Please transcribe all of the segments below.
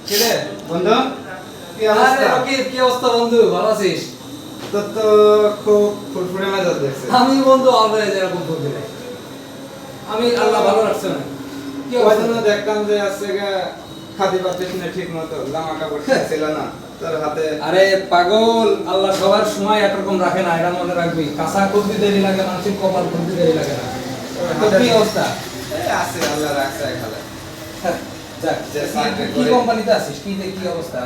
কিরে বন্ধু, কি আরে অবস্থা? রকিব, কি অবস্থা বন্ধু? ভালো আছিস? তোর তো খুব ফুরফুরে মেজাজ দেখছে। আমি বন্ধু অলওয়েজ এরকম করতে নাই। আমি আল্লাহ ভালো রাখছে না। কি ওই অবস্থা? জন্য দেখলাম যে আজকে খাদি পাচ্ছিস না ঠিক মতো, জামা কাপড় ছিল না তোর হাতে। আরে পাগল, আল্লাহ সবার সময় একরকম রাখে না, এটা মনে রাখবি। কাঁচা খুঁজতে দেরি লাগে, মানুষের কপাল খুঁজতে দেরি লাগে না। তো কি অবস্থা? এই আছে, আল্লাহ রাখছে এখানে। যাক, যে কি- চাকরি কি করে। কোম্পানিতে আছিস? কি অবস্থা?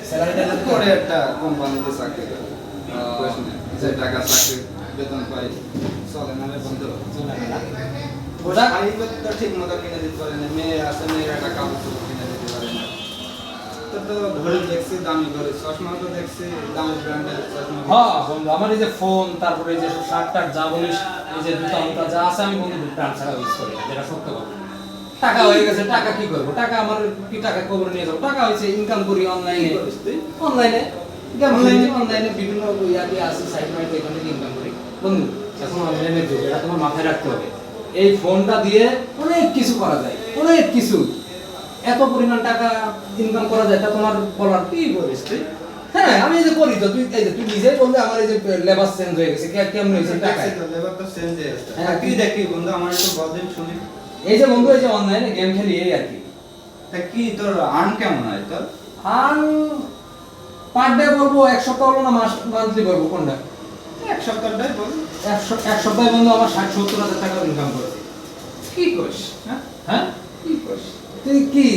স্যালারি ট্যালারি করে একটা কোম্পানিতে চাকরি করে। আহ, কইস না, যে টাকা চাকরি বেতন পাই চলে না রে বন্ধু। যাক, শাড়ি তো ঠিক মতো কিনে দিতে পারে না, মেয়ে আছে, মেয়ের একটা কাপড় চোপড় কিনে দিতে পারে না। তোর তো ঘড়ি দেখছি দামি ঘড়ি, চশমা তো দেখছি দামি ব্র্যান্ডের চশমা। হ্যাঁ বন্ধু, আমার এই যে ফোন, তারপরে এই যে সব শার্ট টার্ট যা বলিস, এই যে জুতা মুতা যা আছে, আমি বন্ধু ব্র্যান্ড ছাড়া ইউজ করি না, যেটা সত্য কথা। টাকা হয়ে গেছে, টাকা কি করবো? টাকা আমার কি, টাকা কবর নিয়ে যাবো? টাকা হয়েছে, ইনকাম করি অনলাইনে। কি করিস তুই? অনলাইনে অনলাইনে বিভিন্ন ইয়াতে আছে, সাইট মাইট, এখান থেকে ইনকাম করি বন্ধু। এখন অনলাইনের যুগ, এটা তোমার মাথায় রাখতে হবে। এই ফোনটা দিয়ে অনেক কিছু করা যায়, অনেক কিছু। এত পরিমাণ টাকা ইনকাম করা যায়, তা তোমার বলার কি বলিস তুই? হ্যাঁ, আমি এই যে করি তো, তুই এই যে তুই নিজেই বললে আমার এই যে লেবাস চেঞ্জ হয়ে গেছে, কেমন হয়েছে টাকা? দেখছি তো, লেবার তো চেঞ্জ হয়ে গেছে। হ্যাঁ, কি দেখি বন্ধু, আমার একটু বলদিন শুনি। এই যে বন্ধু, এই যে অনলাইনে গেম খেলি, এই আর কি। তা কি তোর আর্ন কেমন হয় তোর? আর পার ডে বলবো, এক সপ্তাহ হলো না মান্থলি বলবো, কোনটা? এক সপ্তাহটাই বল। এক সপ্তাহে বন্ধু আমার 60-70 হাজার টাকা ইনকাম করেছে। কি করিস? হ্যাঁ, হ্যাঁ, কি করিস? তুই কি?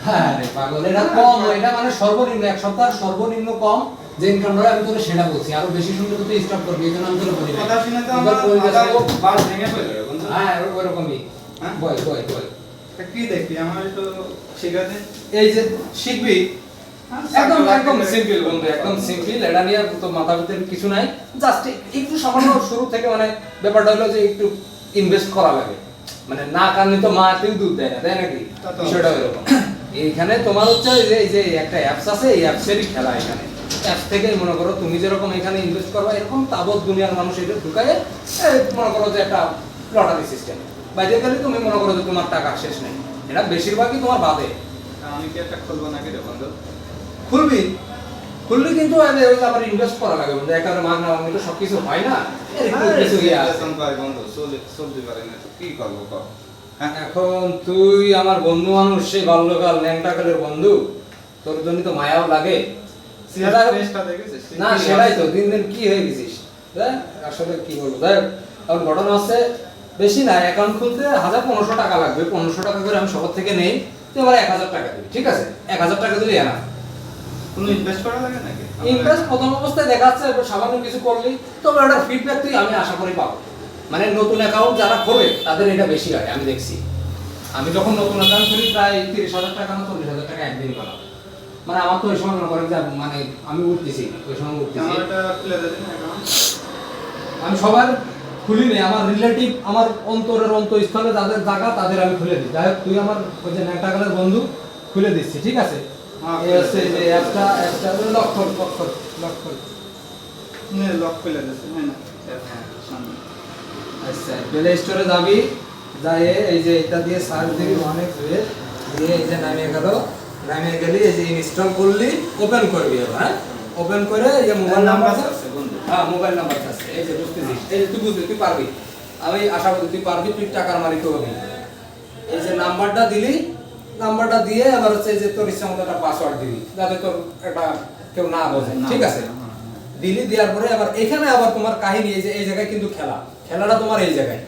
হ্যাঁ রে পাগল, এটা কম, এটা মানে সর্বনিম্ন, এক সপ্তাহের সর্বনিম্ন কম যে ইনকাম করে, আমি তোকে সেটা বলছি। আরো বেশি শুনলে তো তুই স্টপ করবি, এই জন্য আমি তোকে বলি না। কথা শুনে তো এবার আমার পরিবেশ মাথা হোক। বাস ভেঙে পড়ে রে বন্ধু। হ্যাঁ, ওরকমই। হ্যাঁ? বল। তা কি দেখবি, আমার একটু শেখা দে। এই যে শিখবি, একদম চাকরি একদম বাকরি সিম্পল করে বন্ধু, একদম সিম্পল। এটা নিয়ে তো মাথা ভিতরে কিছু নাই। জাস্ট একটু সামান্য শুরু থেকে, মানে ব্যাপারটা হলো যে একটু ইনভেস্ট করা লাগে। মানে না কারণে তো মা তুই দুধ দেয় না, তাই নাকি? তা তো বিষয়টা এরকম। এইখানে তোমার হচ্ছে এই যে একটা অ্যাপস আছে, এই অ্যাপসেরই খেলা। এখানে অ্যাপস থেকেই মনে করো তুমি যেরকম এখানে ইনভেস্ট করবা, এরকম তাবৎ দুনিয়ার মানুষ এটা ঢুকায়, মনে করো যে একটা লটারি সিস্টেম। বাইরে গেলে তুমি মনে করো যে তোমার টাকা শেষ নেই। এটা বেশিরভাগই তোমার বাদে। তা আমি কি একটা খুলবো নাকি রে বন্ধু? খুলবি কিন্তু ওই যে আবার ইনভেস্ট করা লাগে বন্ধু, একেবারে মাগনা মাগনি তো সবকিছু হয় না। এর একটু কিছু ইয়ে আছে। বেতন পাই বন্ধু, চলতে পারে না তো কি করবো কর? হ্যাঁ, এখন তুই আমার বন্ধু মানুষ, সেই বাল্যকাল ন্যাংটাকালের বন্ধু, তোর জন্য তো মায়াও লাগে। সিরিয়াস ফেসটা দেখেছিস? না সেটাই তো, দিন দিন কি হয়ে গেছিস দেখ। আসলে কি বলবো দেখ, এখন ঘটনা হচ্ছে, বেশি না, অ্যাকাউন্ট খুলতে 1500 টাকা লাগবে। 1500 টাকা করে আমি সবার থেকে নেই। তুই আমার 1000 টাকা দিবি, ঠিক আছে? 1000 টাকা দিলে না কোনো ইনভেস্ট করা লাগে নাকি? ইনভেস্ট প্রথম অবস্থায় দেখাচ্ছে, এবার সামান্য কিছু করলি, তবে ওটার ফিডব্যাক তুই আমি আশা করি পাবো। মানে নতুন অ্যাকাউন্ট যারা খোলে তাদের এটা বেশি হয়, আমি দেখছি। আমি যখন নতুন অ্যাকাউন্ট খুলি, প্রায় 30,000 টাকা না 40,000 টাকা একদিনই পেলাম। মানে আমার তো ওই সময় মনে করেন যে, মানে আমি উঠতেছি, ওই সময় উঠতেছি। আমার এটা খুলে দে দিন অ্যাকাউন্ট। আমি সবার খুলি নেই, আমার রিলেটিভ, আমার অন্তরের অন্তঃস্থলে যাদের জায়গা, তাদের আমি খুলে দিই। যাই হোক, তুই আমার ওই যে ন্যাংটাকালের বন্ধু, খুলে দিচ্ছি, ঠিক আছে? হ্যাঁ, এই হচ্ছে যে অ্যাপটা লক্ষ্য নে লক খুলে দিছে, হ্যাঁ না? হ্যাঁ, সামনে। আচ্ছা, প্লে স্টোরে যাবি, যাই এই যে এটা দিয়ে সার্চ দিবি, অনেক দিয়ে এই যে নামিয়ে গেল, নামিয়ে গেলি, এই যে ইনস্টল করলি, ওপেন করবি এবার। হ্যাঁ, ওপেন করে এই যে মোবাইল নাম্বার আছে বন্ধু। হ্যাঁ, মোবাইল নাম্বার আছে, এই যে বুঝতেছিস, এই যে তুই বুঝবি, তুই পারবি। আমি আশা করি তুই পারবি, তুই টাকার মালিক হবি। এই যে নাম্বারটা দিলি, নাম্বারটা দিয়ে আবার হচ্ছে এই যে তোর ইচ্ছা মতো একটা পাসওয়ার্ড দিবি, যাতে তোর একটা কেউ না বোঝে, ঠিক আছে? দিলি, দেওয়ার পরে আবার এখানে আবার তোমার কাহিনী, এই যে এই জায়গায় কিন্তু খেলাটা তোমার এই জায়গায়।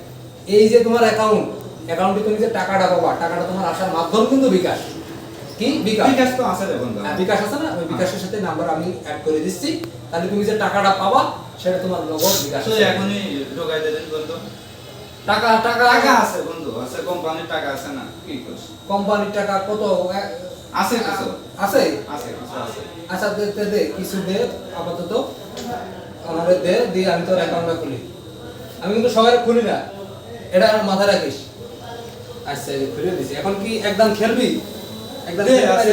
এই যে তোমার অ্যাকাউন্টে তুমি যে টাকাটা পাবা, টাকাটা তোমার আসার মাধ্যম কিন্তু বিকাশ। কি বিকাশ? বিকাশ তো আছে রে বন্ধু। হ্যাঁ, বিকাশ আছে না? ওই বিকাশের সাথে নাম্বার আমি অ্যাড করে দিচ্ছি, তাহলে তুমি যে টাকাটা পাবা সেটা তোমার নগদ বিকাশ। তুই এখনই ঢোকাই দে দিন বন্ধু। টাকা টাকা টাকা আছে বন্ধু, আছে, কোম্পানির টাকা আছে না? কি করিস? কোম্পানির টাকা কত আছে কিছু, আছে? আছে কিছু আছে। আচ্ছা, দে কিছু দে, আপাতত আমাদের দিয়ে আমি তোর অ্যাকাউন্টটা খুলি। আমি কিন্তু সবাই খুলি না, এটা আমার মাথায় রাখিস। আচ্ছা, এই যে খুলে দিছি। এখন কি একদম খেলবি? একদম দে আছে,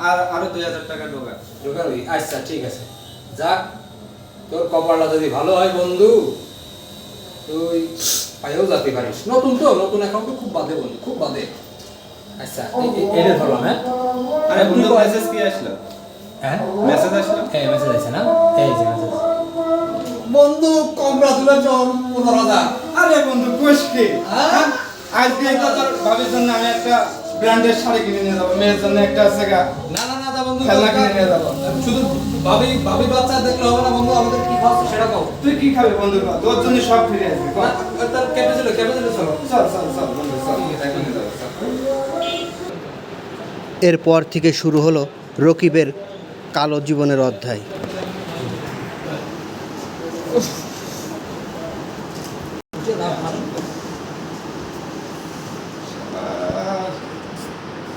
আর আরো 2000 টাকা ঢোকা। ঢোকাবি? আচ্ছা, ঠিক আছে। যাক, তোর কপালটা যদি ভালো হয় বন্ধু, তুই পাইও যেতে পারিস। নতুন অ্যাকাউন্ট খুব বাদে বন্ধু, খুব বাদে। আচ্ছা, এটা ধরলাম। হ্যাঁ, আরে বন্ধু মেসেজ কি আসলো? হ্যাঁ মেসেজ আসলো? এই মেসেজ আছে না, এই যে মেসেজ। বন্ধু কংগ্রাচুলেশন 15,000। আরে বন্ধু কোষ কি? হ্যাঁ? আজকে তো তোর ভাবির জন্য আমি একটা ব্র্যান্ডের শাড়ি কিনে নিয়ে যাবো, মেয়ের জন্য একটা আছে গা না না না বন্ধু, খেলনা কিনে নিয়ে যাবো। শুধু ভাবি ভাবি বাচ্চা দেখলে হবে না বন্ধু, আমাদের কি খাওয়া সেটা খাও। তুই কি খাবি বন্ধু? তোর জন্য সব ফিরে আসবে। তার ক্যাবে চলো চলো। চল চল চল বন্ধু চল, এখন নিয়ে যাবো, চল। এরপর থেকে শুরু হলো রকিবের কালো জীবনের অধ্যায়।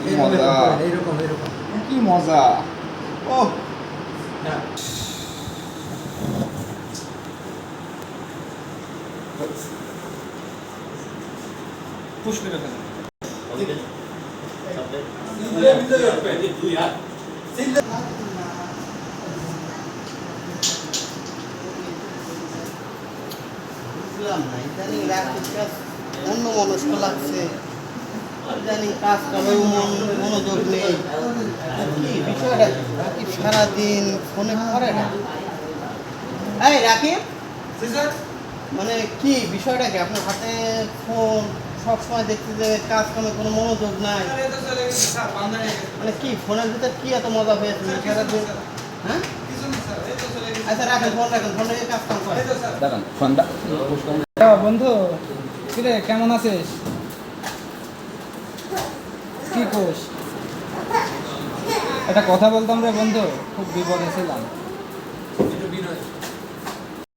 কি মজা, এইরকম কি মজা। ও পুশ করে ফেল। বুঝলাম না, ইদানিং রাতের কাজ অন্য মনস্ক লাগছে, ইদানিং কাজ কামে মনোযোগ নেই। কি বিষয়টা কি সারাদিন ফোনে করে না? এই রাকিব, মানে কি বিষয়টা কি? আপনার হাতে ফোন সবসময় দেখতে যে কাজ কামে কোনো মনোযোগ নাই, মানে কি ফোনের ভিতর কি এত মজা হয়েছে সারাদিন? হ্যাঁ আচ্ছা রাখেন, ফোন রাখেন, ফোন রেখে কাজ কাম করেন। দাঁড়ান ফোনটা। বন্ধু কিরে কেমন আছিস? কি কোষ? একটা কথা বলতাম রে বন্ধু, খুব বিপদে ছিলাম।